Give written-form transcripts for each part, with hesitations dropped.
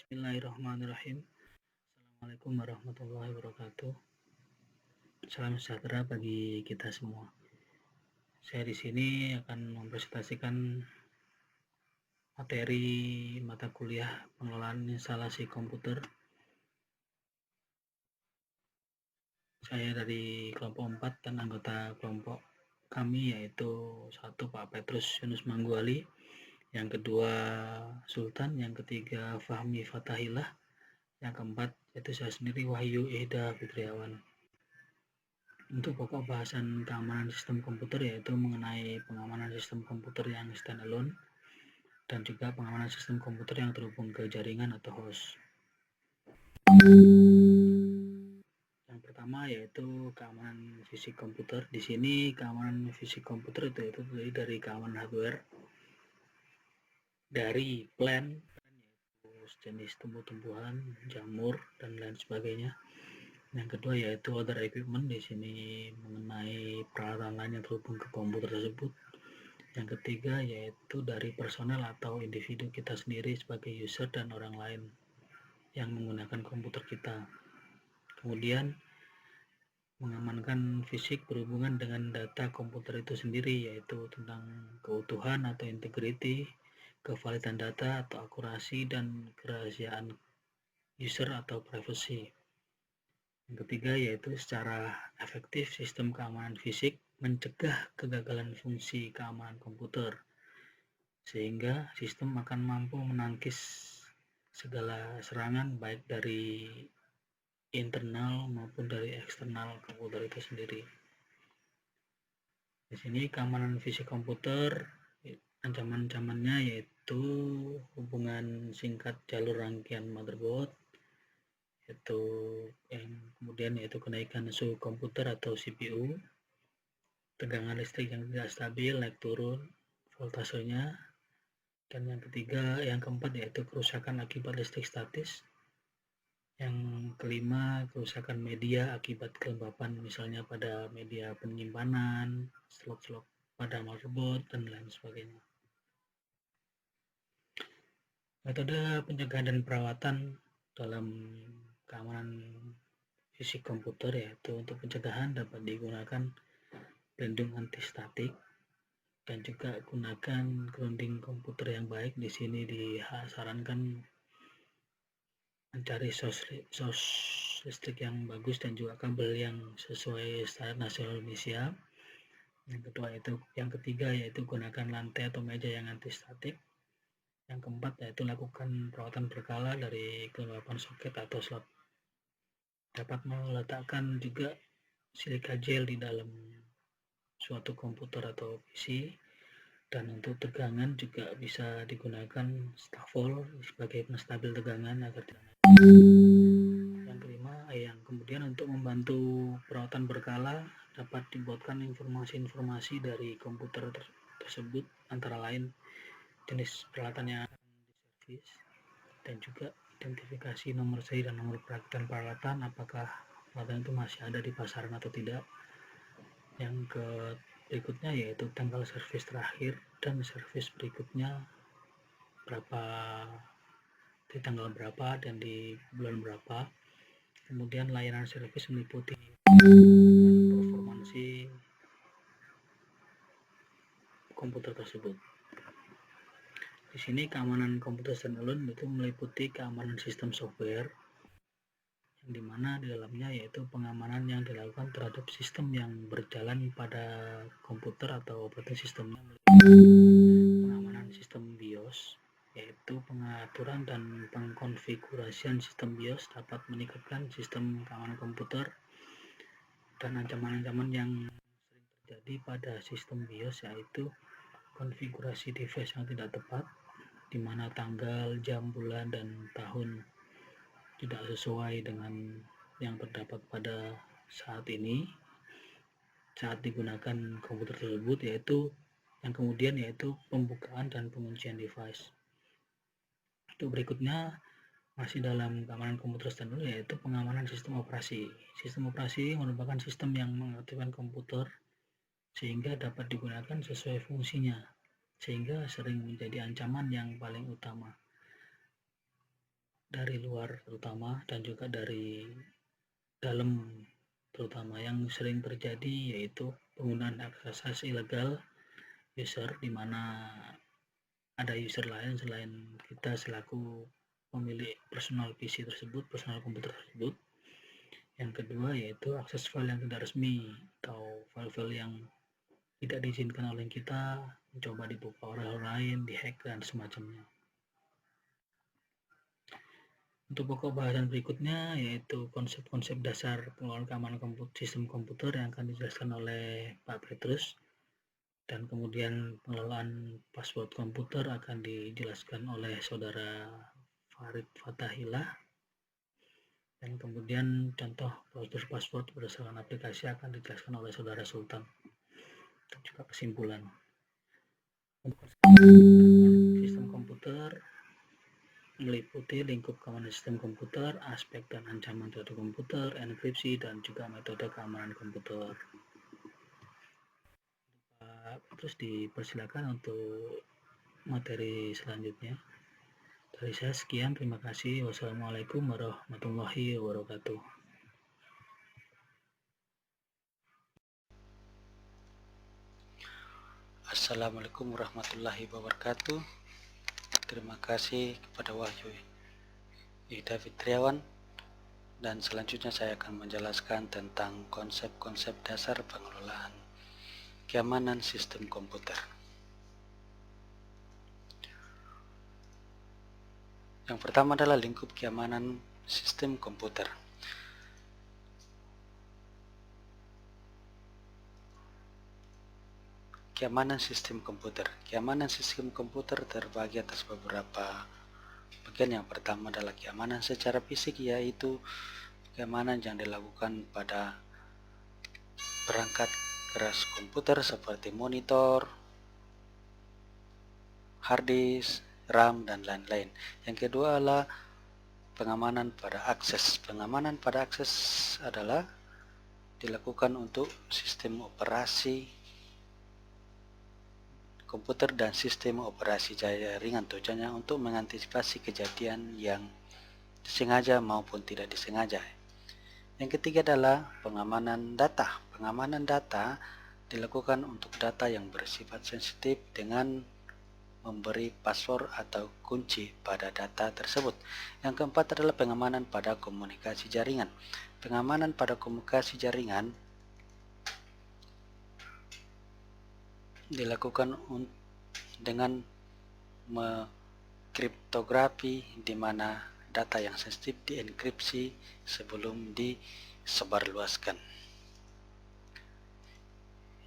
Bismillahirrahmanirrahim. Assalamualaikum warahmatullahi wabarakatuh. Salam sejahtera bagi kita semua. Saya di sini akan mempresentasikan materi mata kuliah pengelolaan instalasi komputer. Saya dari kelompok 4 dan anggota kelompok kami yaitu satu Pak Petrus Yunus Mangguali, yang kedua Sultan, yang ketiga Fahmi Fatahillah, yang keempat yaitu saya sendiri Wahyu Eda Fitriawan. Untuk pokok bahasan keamanan sistem komputer yaitu mengenai pengamanan sistem komputer yang standalone dan juga pengamanan sistem komputer yang terhubung ke jaringan atau host. Yang pertama yaitu keamanan fisik komputer. Di sini keamanan fisik komputer itu terdiri dari keamanan hardware, dari plan yaitu jenis tumbuh-tumbuhan, jamur dan lain sebagainya. Yang kedua yaitu other equipment, di sini mengenai peralatan lain yang terhubung ke komputer tersebut. Yang ketiga yaitu dari personel atau individu kita sendiri sebagai user dan orang lain yang menggunakan komputer kita. Kemudian mengamankan fisik berhubungan dengan data komputer itu sendiri, yaitu tentang keutuhan atau integrity, kevalidan data atau akurasi, dan kerahasiaan user atau privacy. Yang ketiga yaitu secara efektif sistem keamanan fisik mencegah kegagalan fungsi keamanan komputer, sehingga sistem akan mampu menangkis segala serangan baik dari internal maupun dari eksternal komputer itu sendiri. Di sini keamanan fisik komputer, ancaman-ancamannya yaitu hubungan singkat jalur rangkaian motherboard, yaitu kemudian yaitu kenaikan suhu komputer atau CPU, tegangan listrik yang tidak stabil, naik turun voltasenya, dan yang keempat yaitu kerusakan akibat listrik statis. Yang kelima, kerusakan media akibat kelembapan, misalnya pada media penyimpanan, slot-slot pada motherboard, dan lain sebagainya. Metode pencegahan dan perawatan dalam keamanan fisik komputer yaitu untuk pencegahan dapat digunakan pelindung anti-statik dan juga gunakan grounding komputer yang baik. Di sini disarankan mencari source listrik yang bagus dan juga kabel yang sesuai standar nasional Indonesia. Yang ketiga yaitu gunakan lantai atau meja yang anti statik. Yang keempat yaitu lakukan perawatan berkala dari kelembapan soket atau slot. Dapat meletakkan juga silika gel di dalam suatu komputer atau PC. Dan untuk tegangan juga bisa digunakan stafol sebagai penstabil tegangan agar tidak naik. Yang kelima, kemudian untuk membantu perawatan berkala dapat dibuatkan informasi-informasi dari komputer tersebut, antara lain jenis peralatan yang akan diservis dan juga identifikasi nomor seri dan nomor perakitan peralatan, apakah peralatan itu masih ada di pasaran atau tidak. Yang berikutnya yaitu tanggal servis terakhir dan servis berikutnya di tanggal berapa dan di bulan berapa. Kemudian layanan servis meliputi performansi komputer tersebut. Di sini keamanan komputer standalone itu meliputi keamanan sistem software, yang dimana di dalamnya yaitu pengamanan yang dilakukan terhadap sistem yang berjalan pada komputer atau operating sistemnya. Pengamanan sistem BIOS, yaitu pengaturan dan pengkonfigurasian sistem BIOS dapat meningkatkan sistem keamanan komputer. Dan ancaman-ancaman yang sering terjadi pada sistem BIOS yaitu konfigurasi device yang tidak tepat, di mana tanggal, jam, bulan, dan tahun tidak sesuai dengan yang terdapat pada saat ini saat digunakan komputer tersebut, yaitu pembukaan dan penguncian device. Untuk berikutnya masih dalam keamanan komputer standar yaitu pengamanan sistem operasi. Sistem operasi merupakan sistem yang mengaktifkan komputer sehingga dapat digunakan sesuai fungsinya, sehingga sering menjadi ancaman yang paling utama. dari luar terutama dan juga dari dalam terutama. Yang sering terjadi yaitu penggunaan akses ilegal user, di mana ada user lain selain kita selaku pemilik personal PC tersebut, personal komputer tersebut. Yang kedua yaitu akses file yang tidak resmi atau file-file yang tidak diizinkan oleh kita, mencoba dibuka orang lain, dihack dan semacamnya. Untuk pokok bahasan berikutnya yaitu konsep-konsep dasar pengelolaan keamanan sistem komputer yang akan dijelaskan oleh Pak Petrus, dan kemudian pengelolaan password komputer akan dijelaskan oleh Saudara Farid Fatahillah, dan kemudian contoh prosedur password berdasarkan aplikasi akan dijelaskan oleh Saudara Sultan, dan juga kesimpulan. Untuk sistem komputer meliputi lingkup keamanan sistem komputer, aspek dan ancaman terhadap komputer, enkripsi, dan juga metode keamanan komputer. Terus dipersilakan untuk materi selanjutnya. Dari saya sekian, terima kasih. Wassalamualaikum warahmatullahi wabarakatuh. Assalamualaikum warahmatullahi wabarakatuh. Terima kasih kepada Wahyu Ida Fitriawan, dan selanjutnya saya akan menjelaskan tentang konsep-konsep dasar pengelolaan keamanan sistem komputer. Yang pertama adalah lingkup keamanan sistem komputer. Keamanan sistem komputer. Keamanan sistem komputer terbagi atas beberapa bagian. Yang pertama adalah keamanan secara fisik, yaitu keamanan yang dilakukan pada perangkat keras komputer seperti monitor, hard disk, RAM, dan lain-lain. Yang kedua adalah pengamanan pada akses. Pengamanan pada akses adalah dilakukan untuk sistem operasi komputer dan sistem operasi jaringan. Tujuannya untuk mengantisipasi kejadian yang disengaja maupun tidak disengaja. Yang ketiga adalah pengamanan data. Pengamanan data dilakukan untuk data yang bersifat sensitif dengan memberi password atau kunci pada data tersebut. Yang keempat adalah pengamanan pada komunikasi jaringan. Pengamanan pada komunikasi jaringan dilakukan dengan mengkriptografi, di mana data yang sensitif dienkripsi sebelum disebarluaskan.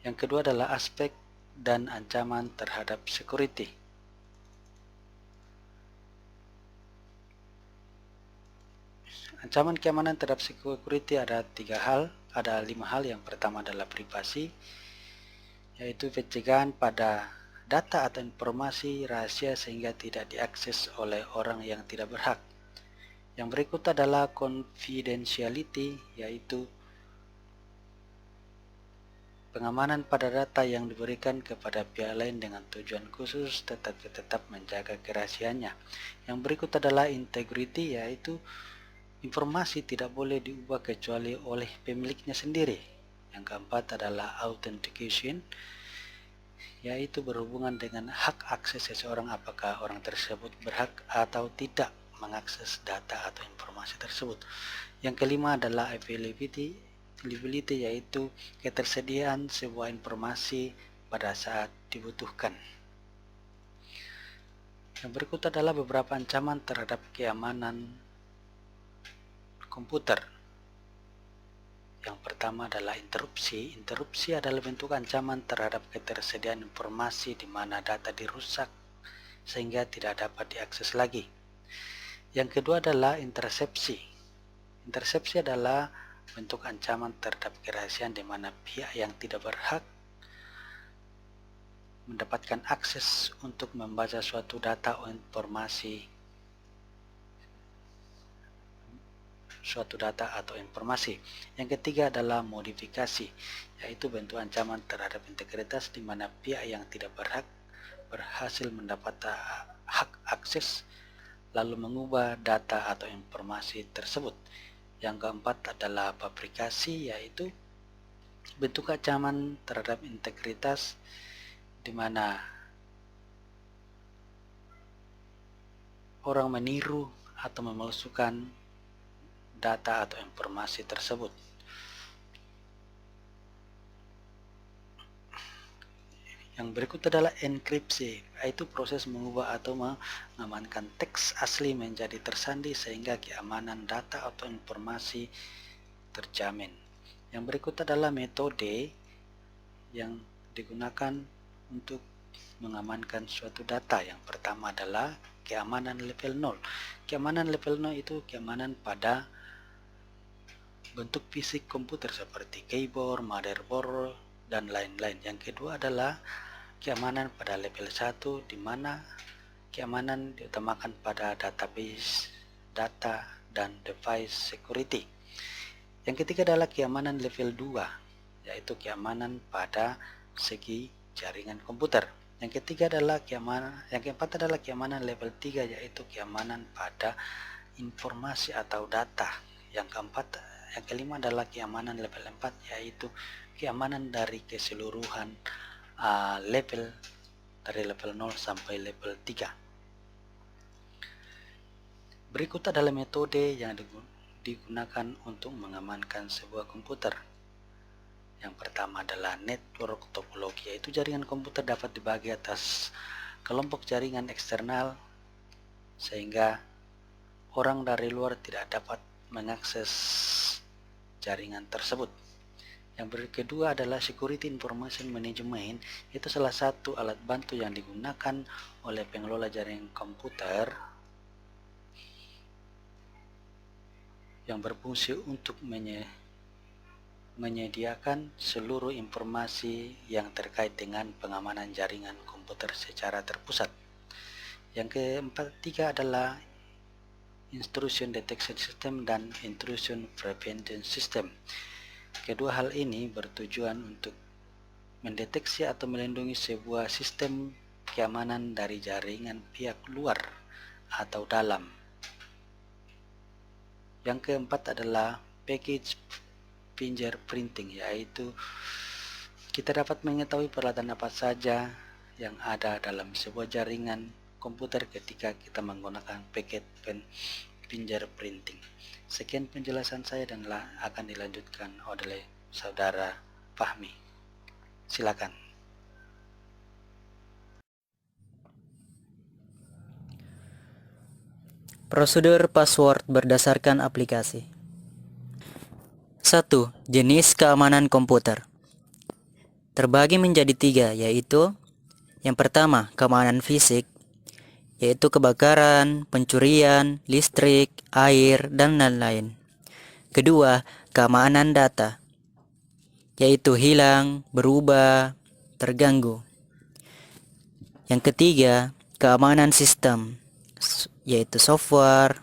Yang kedua adalah aspek dan ancaman terhadap security. Ancaman keamanan terhadap security ada 5 hal. Yang pertama adalah privasi, yaitu pencegahan pada data atau informasi rahasia sehingga tidak diakses oleh orang yang tidak berhak. Yang berikut adalah confidentiality, yaitu pengamanan pada data yang diberikan kepada pihak lain dengan tujuan khusus tetapi tetap menjaga kerahasiaannya. Yang berikut adalah integrity, yaitu informasi tidak boleh diubah kecuali oleh pemiliknya sendiri. Yang keempat adalah authentication, yaitu berhubungan dengan hak akses seseorang, apakah orang tersebut berhak atau tidak mengakses data atau informasi tersebut. Yang kelima adalah availability, yaitu ketersediaan sebuah informasi pada saat dibutuhkan. Yang berikut adalah beberapa ancaman terhadap keamanan komputer. Yang pertama adalah interupsi. Interupsi adalah bentuk ancaman terhadap ketersediaan informasi di mana data dirusak sehingga tidak dapat diakses lagi. Yang kedua adalah intersepsi. Intersepsi adalah bentuk ancaman terhadap kerahasiaan di mana pihak yang tidak berhak mendapatkan akses untuk membaca suatu data atau informasi Yang ketiga adalah modifikasi, yaitu bentuk ancaman terhadap integritas di mana pihak yang tidak berhak berhasil mendapat hak akses lalu mengubah data atau informasi tersebut. Yang keempat adalah fabrikasi, yaitu bentuk ancaman terhadap integritas di mana orang meniru atau memalsukan data atau informasi tersebut. Yang berikut adalah enkripsi, yaitu proses mengubah atau mengamankan teks asli menjadi tersandi sehingga keamanan data atau informasi terjamin. Yang berikut adalah metode yang digunakan untuk mengamankan suatu data. Yang pertama adalah keamanan level 0. Keamanan level 0 itu keamanan pada bentuk fisik komputer seperti keyboard, motherboard, dan lain-lain. Yang kedua adalah keamanan pada level 1, di mana keamanan diutamakan pada database, data, dan device security. Yang ketiga adalah keamanan level 2, yaitu keamanan pada segi jaringan komputer. Yang keempat adalah keamanan level 3, yaitu keamanan pada informasi atau data. Yang kelima adalah keamanan level 4, yaitu keamanan dari keseluruhan level dari level 0 sampai level 3. Berikut adalah metode yang digunakan untuk mengamankan sebuah komputer. Yang pertama adalah network topologi, yaitu jaringan komputer dapat dibagi atas kelompok jaringan eksternal sehingga orang dari luar tidak dapat mengakses jaringan tersebut. Yang kedua adalah Security Information Management, itu salah satu alat bantu yang digunakan oleh pengelola jaringan komputer yang berfungsi untuk menyediakan seluruh informasi yang terkait dengan pengamanan jaringan komputer secara terpusat. Yang ketiga adalah Intrusion Detection System dan Intrusion Prevention System. Kedua hal ini bertujuan untuk mendeteksi atau melindungi sebuah sistem keamanan dari jaringan pihak luar atau dalam. Yang keempat adalah package fingerprinting, yaitu kita dapat mengetahui peralatan apa saja yang ada dalam sebuah jaringan komputer ketika kita menggunakan package fingerprinting. Sekian penjelasan saya dan akan dilanjutkan oleh Saudara Fahmi. Silakan. Prosedur password berdasarkan aplikasi. 1. Jenis keamanan komputer terbagi menjadi 3, yaitu yang pertama, keamanan fisik, yaitu kebakaran, pencurian, listrik, air, dan lain-lain. Kedua, keamanan data, yaitu hilang, berubah, terganggu. Yang ketiga, keamanan sistem, yaitu software,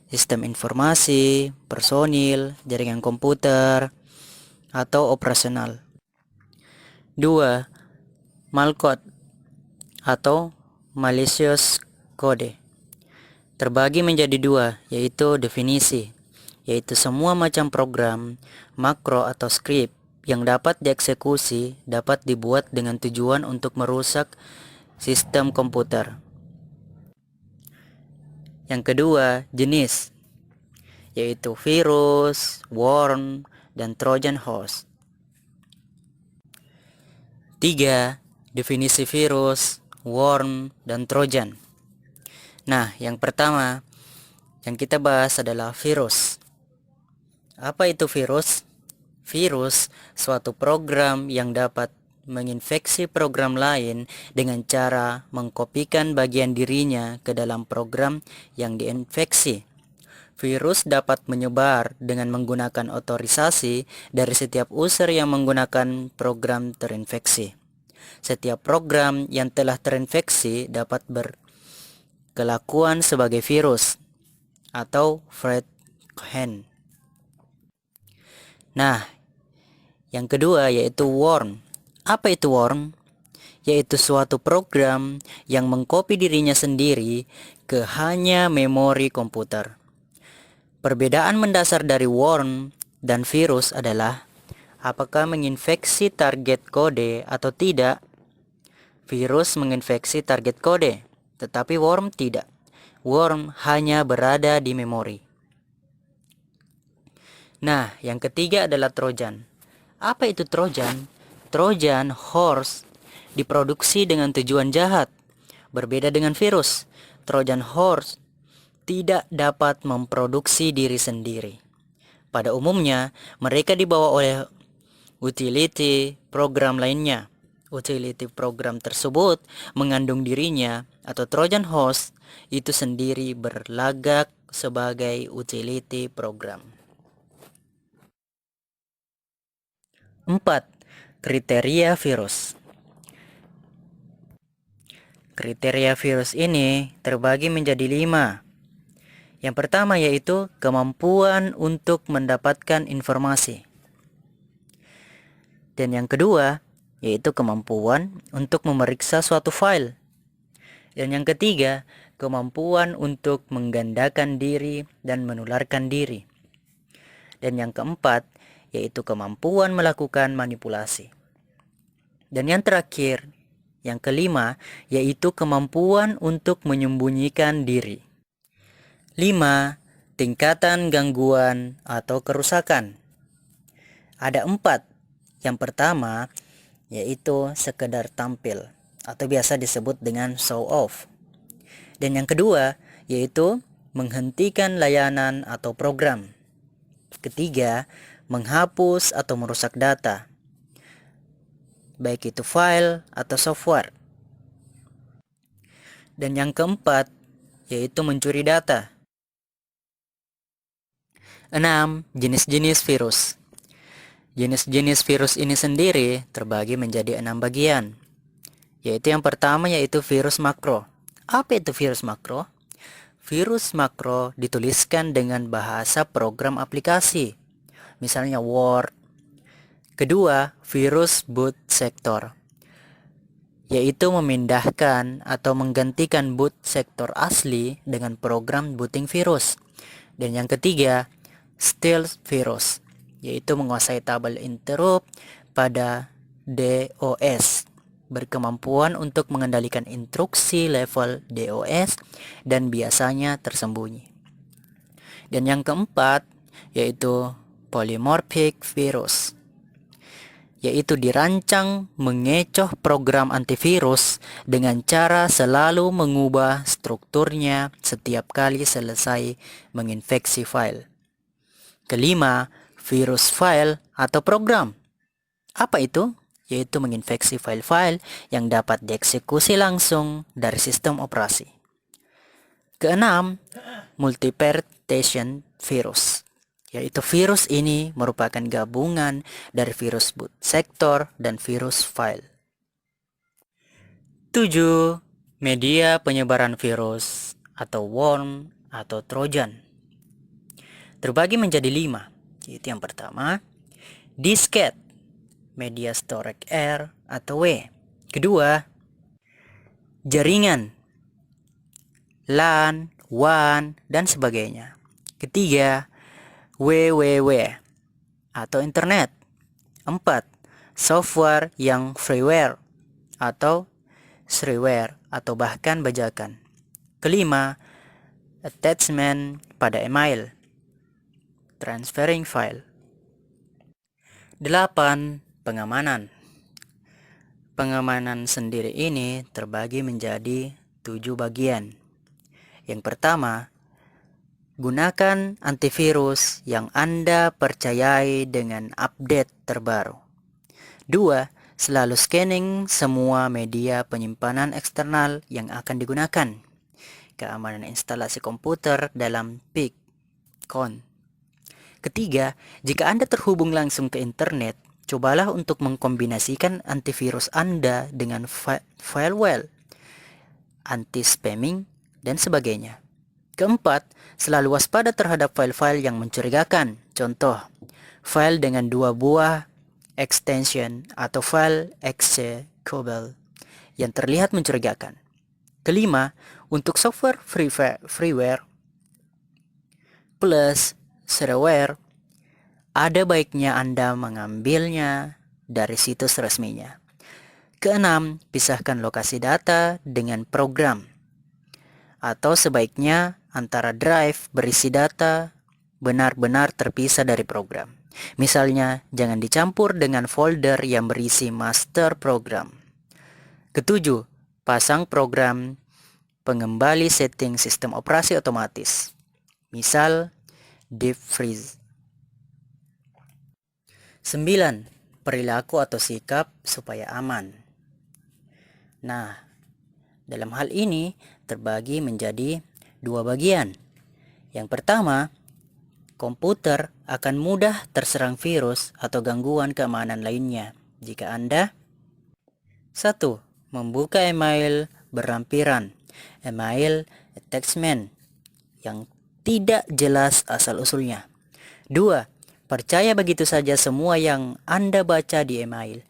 sistem informasi, personil, jaringan komputer, atau operasional. 2. Malcode atau malicious code terbagi menjadi 2, yaitu definisi, yaitu semua macam program, makro atau script yang dapat dieksekusi dapat dibuat dengan tujuan untuk merusak sistem komputer. Yang kedua, jenis, yaitu virus, worm, dan Trojan horse. 3. Definisi virus, worm, dan Trojan. Nah, yang pertama yang kita bahas adalah virus. Apa itu virus? Virus suatu program yang dapat menginfeksi program lain dengan cara mengkopikan bagian dirinya ke dalam program yang diinfeksi. Virus dapat menyebar dengan menggunakan otorisasi dari setiap user yang menggunakan program terinfeksi. Setiap program yang telah terinfeksi dapat berkelakuan sebagai virus atau threat. Nah, yang kedua yaitu worm. Apa itu worm? yaitu suatu program yang mengcopy dirinya sendiri ke hanya memori komputer. Perbedaan mendasar dari worm dan virus adalah apakah menginfeksi target kode atau tidak. Virus menginfeksi target kode, tetapi worm tidak. Worm hanya berada di memori. Nah, yang ketiga adalah Trojan. Apa itu Trojan? Trojan horse diproduksi dengan tujuan jahat. Berbeda dengan virus, Trojan horse tidak dapat memproduksi diri sendiri. Pada umumnya, mereka dibawa oleh utility program lainnya. Utility program tersebut mengandung dirinya atau Trojan horse itu sendiri berlagak sebagai utility program. 4. Kriteria virus. Kriteria virus ini terbagi menjadi 5. Yang pertama yaitu kemampuan untuk mendapatkan informasi. Dan yang kedua yaitu kemampuan untuk memeriksa suatu file. Dan yang ketiga, kemampuan untuk menggandakan diri dan menularkan diri. Dan yang keempat, yaitu kemampuan melakukan manipulasi. Dan yang terakhir, yang kelima, yaitu kemampuan untuk menyembunyikan diri. 5. Tingkatan gangguan atau kerusakan. Ada 4. Yang pertama, yaitu sekedar tampil atau biasa disebut dengan show off. Dan yang kedua yaitu menghentikan layanan atau program. Ketiga, menghapus atau merusak data, baik itu file atau software. Dan yang keempat yaitu mencuri data. 6. Jenis-jenis virus. Jenis-jenis virus ini sendiri terbagi menjadi 6 bagian. Yaitu yang pertama yaitu virus makro. Apa itu virus makro? Virus makro dituliskan dengan bahasa program aplikasi. Misalnya Word. Kedua, virus boot sektor. Yaitu memindahkan atau menggantikan boot sektor asli dengan program booting virus. Dan yang ketiga, stealth virus, yaitu menguasai tabel interrupt pada DOS, berkemampuan untuk mengendalikan instruksi level DOS dan biasanya tersembunyi. Dan yang keempat yaitu polymorphic virus, yaitu dirancang mengecoh program antivirus dengan cara selalu mengubah strukturnya setiap kali selesai menginfeksi file. Kelima, virus file atau program. Apa itu? Yaitu menginfeksi file-file yang dapat dieksekusi langsung dari sistem operasi. Keenam, multi-permutation virus. Yaitu virus ini merupakan gabungan dari virus boot sektor dan virus file. 7. Media penyebaran virus atau worm atau trojan. Terbagi menjadi 5. Yaitu yang pertama, disket, media storage R atau W. Kedua, jaringan, LAN, WAN, dan sebagainya. Ketiga, WWW atau internet. 4. Software yang freeware atau shareware atau bahkan bajakan. Kelima, attachment pada email, transferring file. 8. Pengamanan. Pengamanan sendiri ini terbagi menjadi 7 bagian. Yang pertama, gunakan antivirus yang Anda percayai dengan update terbaru. 2. Selalu scanning semua media penyimpanan eksternal yang akan digunakan. Keamanan instalasi komputer dalam PIC-CON. Ketiga, jika Anda terhubung langsung ke internet, cobalah untuk mengkombinasikan antivirus Anda dengan firewall, anti-spamming, dan sebagainya. Keempat, selalu waspada terhadap file-file yang mencurigakan. Contoh, file dengan 2 buah extension atau file executable yang terlihat mencurigakan. Kelima, untuk software freeware plus shareware, ada baiknya Anda mengambilnya dari situs resminya. Keenam, pisahkan lokasi data dengan program. Atau sebaiknya antara drive berisi data benar-benar terpisah dari program. Misalnya, jangan dicampur dengan folder yang berisi master program. Ketujuh, pasang program pengembali setting sistem operasi otomatis. Misal, deep freeze. 9. Perilaku atau sikap supaya aman. Nah, dalam hal ini terbagi menjadi dua bagian. Yang pertama, komputer akan mudah terserang virus atau gangguan keamanan lainnya jika Anda 1. Membuka email berlampiran, email attachment yang tidak jelas asal-usulnya. 2. Percaya begitu saja semua yang Anda baca di email.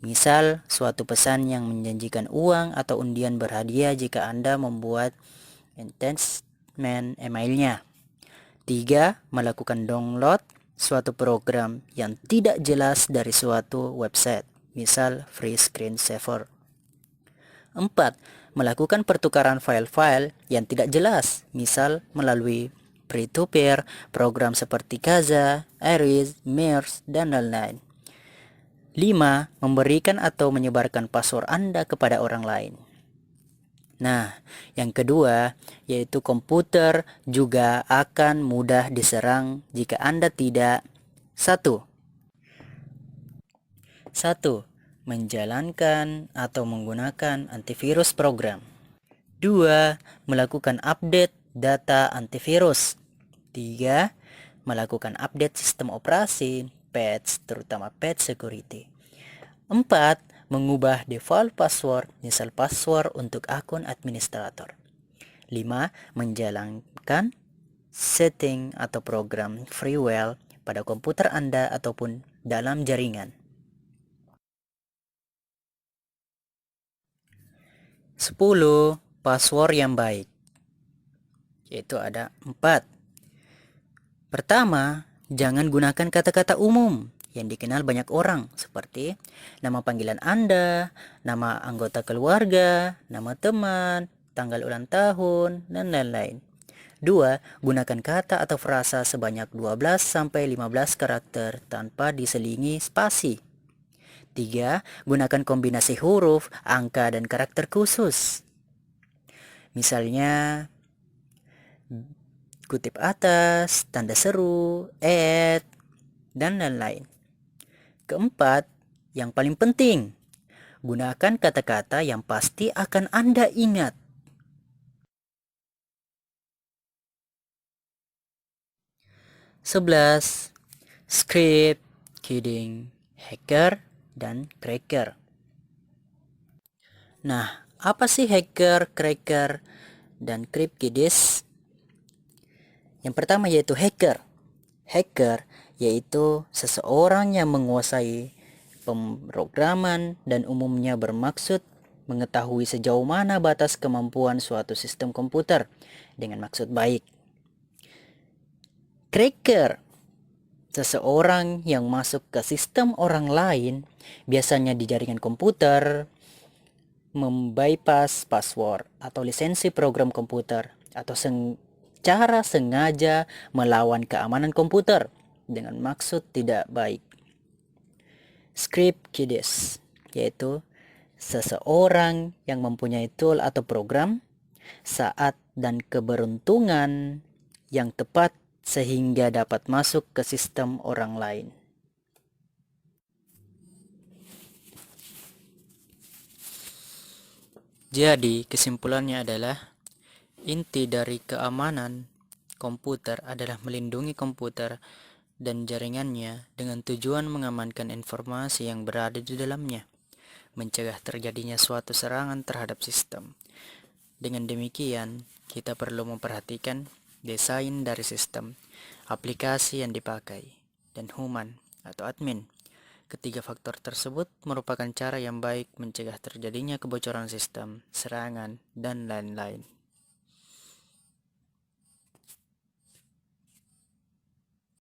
Misal, suatu pesan yang menjanjikan uang atau undian berhadiah jika Anda membuat attachment emailnya. 3. Melakukan download suatu program yang tidak jelas dari suatu website. Misal, free screensaver. 4. Melakukan pertukaran file-file yang tidak jelas. Misal, melalui peer-to-peer, program seperti Kazaa, Iris, Mirrors, dan lain-lain. 5. Memberikan atau menyebarkan password Anda kepada orang lain. Nah, yang kedua, yaitu komputer juga akan mudah diserang jika Anda tidak 1. Menjalankan atau menggunakan antivirus program. 2. Melakukan update data antivirus. 3. Melakukan update sistem operasi, patch, terutama patch security. 4. Mengubah default password, misal password untuk akun administrator. 5. Menjalankan setting atau program freeware pada komputer Anda ataupun dalam jaringan. 10. Password yang baik, yaitu ada 4. Pertama, jangan gunakan kata-kata umum yang dikenal banyak orang seperti nama panggilan Anda, nama anggota keluarga, nama teman, tanggal ulang tahun, dan lain-lain. 2. Gunakan kata atau frasa sebanyak 12-15 karakter tanpa diselingi spasi. 3. Gunakan kombinasi huruf, angka, dan karakter khusus. Misalnya, kutip atas, tanda seru, dan lain-lain. 4. Yang paling penting, gunakan kata-kata yang pasti akan Anda ingat. Sebelas, script, kidding, hacker, dan cracker. Nah, apa sih hacker, cracker, dan cryptkiddies? Yang pertama yaitu hacker. Hacker yaitu seseorang yang menguasai pemrograman dan umumnya bermaksud mengetahui sejauh mana batas kemampuan suatu sistem komputer dengan maksud baik. Cracker, seseorang yang masuk ke sistem orang lain, biasanya di jaringan komputer, membypass password atau lisensi program komputer, atau secara sengaja melawan keamanan komputer dengan maksud tidak baik. Script kiddies, yaitu seseorang yang mempunyai tool atau program, saat dan keberuntungan yang tepat sehingga dapat masuk ke sistem orang lain. Jadi, kesimpulannya adalah inti dari keamanan komputer adalah melindungi komputer dan jaringannya dengan tujuan mengamankan informasi yang berada di dalamnya, mencegah terjadinya suatu serangan terhadap sistem. Dengan demikian, kita perlu memperhatikan desain dari sistem, aplikasi yang dipakai, dan human atau admin, Ketiga faktor tersebut merupakan cara yang baik mencegah terjadinya kebocoran sistem, serangan, dan lain-lain.